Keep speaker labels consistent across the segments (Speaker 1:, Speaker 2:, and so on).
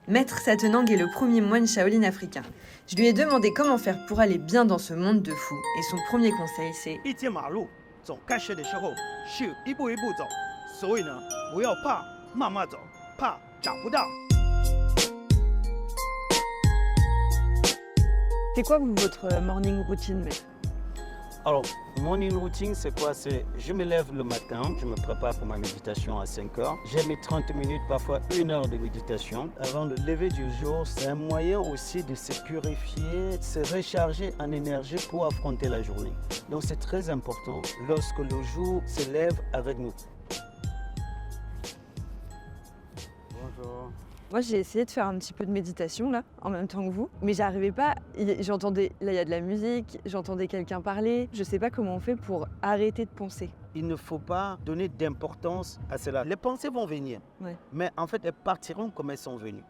Speaker 1: Maître Satenang est le premier moine Shaolin africain. Je lui ai demandé comment faire pour aller bien dans ce monde de fous. Et son premier conseil, c'est
Speaker 2: 一阶马路走开始的时候是一步一步走，所以呢，不要怕，慢慢走，怕找不到。
Speaker 3: C'est quoi votre morning routine, maître?
Speaker 2: Alors, morning routine, c'est quoi? C'est je me lève le matin, je me prépare pour ma méditation à 5 heures. J'ai mes 30 minutes, parfois 1 heure de méditation. Avant le lever du jour, c'est un moyen aussi de se purifier, de se recharger en énergie pour affronter la journée. Donc c'est très important lorsque le jour se lève avec nous. Bonjour.
Speaker 3: Moi, j'ai essayé de faire un petit peu de méditation, là, en même temps que vous, mais j'arrivais pas. J'entendais, là, il y a de la musique, j'entendais quelqu'un parler. Je sais pas comment on fait pour arrêter de penser.
Speaker 2: Il ne faut pas donner d'importance à cela. Les pensées vont venir,
Speaker 3: Ouais.
Speaker 2: mais en fait, elles partiront comme elles sont venues.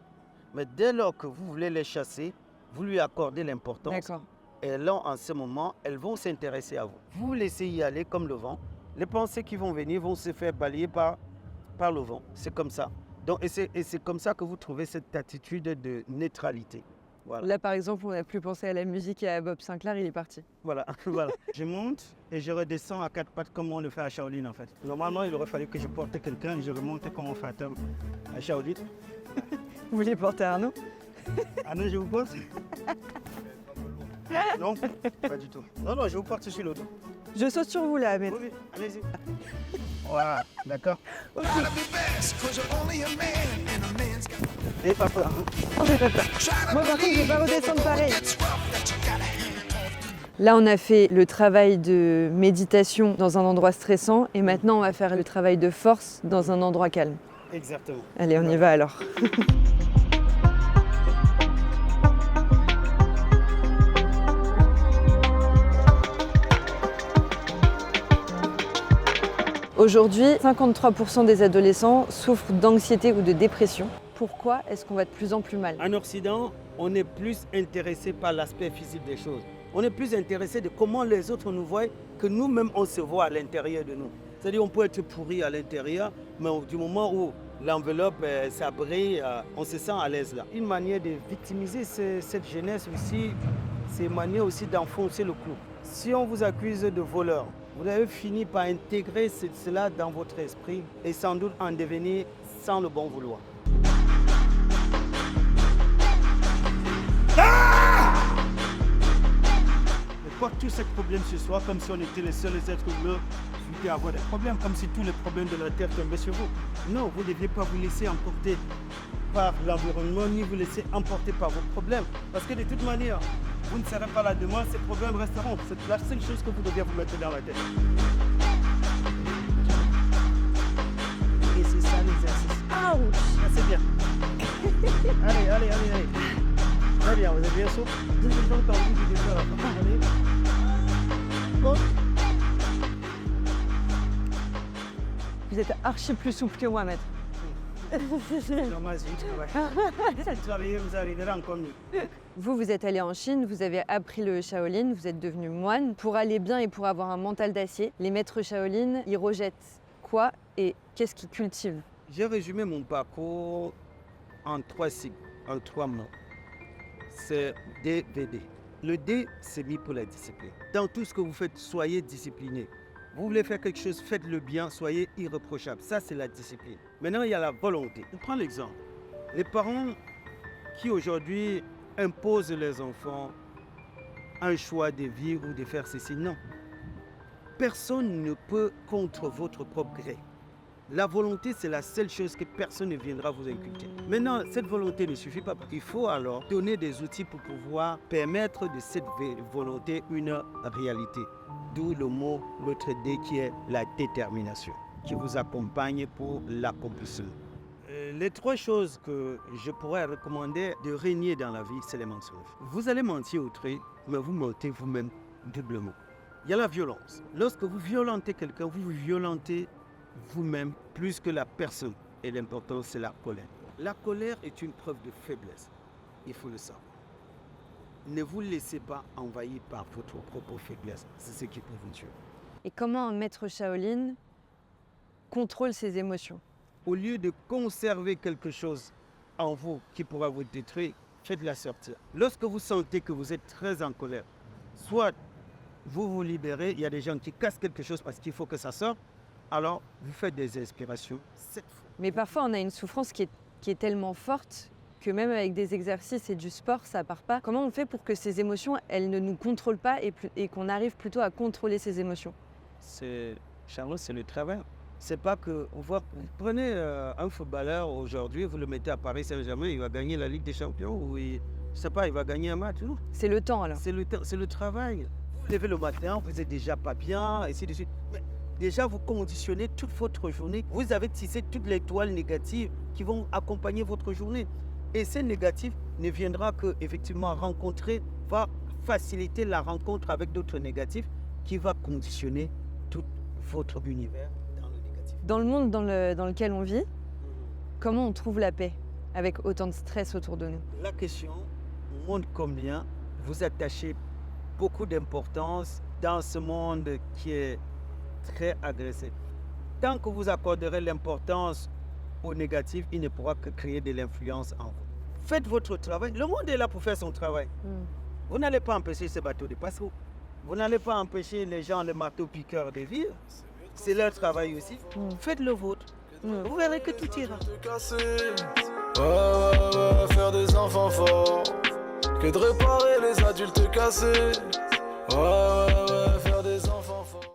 Speaker 2: Mais dès lors que vous voulez les chasser, vous lui accordez l'importance.
Speaker 3: D'accord.
Speaker 2: Et là, en ce moment, elles vont s'intéresser à vous. Vous laissez y aller comme le vent. Les pensées qui vont venir vont se faire balayer par le vent. C'est comme ça. Donc, et c'est comme ça que vous trouvez cette attitude de neutralité. Voilà.
Speaker 3: Là, par exemple, on a plus pensé à la musique et à Bob Sinclair, il est parti.
Speaker 2: Voilà, voilà. Je monte et je redescends à 4 pattes comme on le fait à Shaolin en fait. Normalement, il aurait fallu que je porte quelqu'un et je remonte comme on fait à Shaolin.
Speaker 3: Vous voulez porter Arnaud?
Speaker 2: Ah non, je vous porte? Non, pas du tout. Non, non, je vous porte sur le dos.
Speaker 3: Je saute sur vous, là, maître.
Speaker 2: Oui, oui, allez-y. Voilà, d'accord. Et pas peur.
Speaker 3: Oh, j'ai pas peur. Moi, par contre, je vais pas redescendre pareil. Là, on a fait le travail de méditation dans un endroit stressant et maintenant, on va faire le travail de force dans un endroit calme.
Speaker 2: Exactement.
Speaker 3: Allez, on y va alors. Aujourd'hui, 53% des adolescents souffrent d'anxiété ou de dépression. Pourquoi est-ce qu'on va de plus en plus mal?
Speaker 2: En Occident, on est plus intéressé par l'aspect physique des choses. On est plus intéressé de comment les autres nous voient que nous-mêmes on se voit à l'intérieur de nous. C'est-à-dire on peut être pourri à l'intérieur, mais du moment où l'enveloppe ça brille, on se sent à l'aise là. Une manière de victimiser cette jeunesse aussi, c'est une manière aussi d'enfoncer le clou. Si on vous accuse de voleur, vous avez fini par intégrer cela dans votre esprit et sans doute en devenir sans le bon vouloir. Et quoi tous ces problèmes ce soir, comme si on était les seuls êtres humains qui avoir des problèmes, comme si tous les problèmes de la Terre tombaient sur vous. Non, vous ne deviez pas vous laisser emporter par l'environnement, ni vous laisser emporter par vos problèmes. Parce que de toute manière, vous ne serez pas là demain, ces problèmes resteront. C'est la seule chose que vous deviez vous mettre dans la tête. Et c'est ça l'exercice.
Speaker 3: Ouch!
Speaker 2: Ah, c'est bien. Allez, allez, allez, allez. Très bien, vous êtes bien sûr. Deux secondes quand vous dites à la fin. Allez. Bon.
Speaker 3: Vous êtes archi plus souple que moi, maître.
Speaker 2: Normal, c'est du travail. Travailler, vous arriverez encore mieux.
Speaker 3: Vous êtes allé en Chine, vous avez appris le Shaolin, vous êtes devenu moine. Pour aller bien et pour avoir un mental d'acier, les maîtres Shaolin, ils rejettent quoi et qu'est-ce qu'ils cultivent?
Speaker 2: J'ai résumé mon parcours en 3 cycles, en 3 mots. C'est DVD. Le D, c'est mis pour la discipline. Dans tout ce que vous faites, soyez discipliné. Vous voulez faire quelque chose, faites-le bien, soyez irréprochable. Ça, c'est la discipline. Maintenant, il y a la volonté. Je prends l'exemple. Les parents qui aujourd'hui imposent les enfants un choix de vie ou de faire ceci, non. Personne ne peut contre votre propre gré. La volonté, c'est la seule chose que personne ne viendra vous inculquer. Maintenant, cette volonté ne suffit pas. Il faut alors donner des outils pour pouvoir permettre de cette volonté une réalité. D'où le mot, l'autre D qui est la détermination, qui vous accompagne pour l'accomplissement. Les 3 choses que je pourrais recommander de régner dans la vie, c'est les mensonges. Vous allez mentir autrui, mais vous mentez vous-même doublement. Il y a la violence. Lorsque vous violentez quelqu'un, vous vous violentez vous-même plus que la personne. Et l'important, c'est la colère. La colère est une preuve de faiblesse. Il faut le savoir. Ne vous laissez pas envahir par votre propre faiblesse. C'est ce qui peut vous tuer.
Speaker 3: Et comment un maître Shaolin contrôle ses émotions?
Speaker 2: Au lieu de conserver quelque chose en vous qui pourra vous détruire, faites-la sortir. Lorsque vous sentez que vous êtes très en colère, soit vous vous libérez, il y a des gens qui cassent quelque chose parce qu'il faut que ça sorte, alors vous faites des inspirations 7 fois.
Speaker 3: Mais parfois, on a une souffrance qui est tellement forte que même avec des exercices et du sport, ça part pas. Comment on fait pour que ces émotions, elles ne nous contrôlent pas et qu'on arrive plutôt à contrôler ces émotions?
Speaker 2: Charles, c'est le travail. C'est pas que vous prenez un footballeur aujourd'hui, vous le mettez à Paris Saint-Germain, il va gagner la Ligue des Champions ou je sais pas, il va gagner un match. Non?
Speaker 3: C'est le temps alors.
Speaker 2: C'est le travail. Vous levez le matin, vous n'êtes déjà pas bien, et ainsi de suite. Mais déjà, vous conditionnez toute votre journée. Vous avez tissé toutes les toiles négatives qui vont accompagner votre journée. Et ces négatifs ne viendra que effectivement va faciliter la rencontre avec d'autres négatifs qui va conditionner tout votre univers dans le négatif.
Speaker 3: Dans le monde dans lequel on vit, comment on trouve la paix avec autant de stress autour de nous?
Speaker 2: La question montre combien vous attachez beaucoup d'importance dans ce monde qui est très agressif. Tant que vous accorderez l'importance au négatif, il ne pourra que créer de l'influence en vous. Faites votre travail. Le monde est là pour faire son travail. Vous n'allez pas empêcher ces bateaux de passer. Vous n'allez pas empêcher les gens, les marteaux-piqueurs de vivre. C'est leur travail aussi. Faites le vôtre. Vous verrez que tout ira.
Speaker 4: Faire des enfants forts, que de réparer les adultes cassés.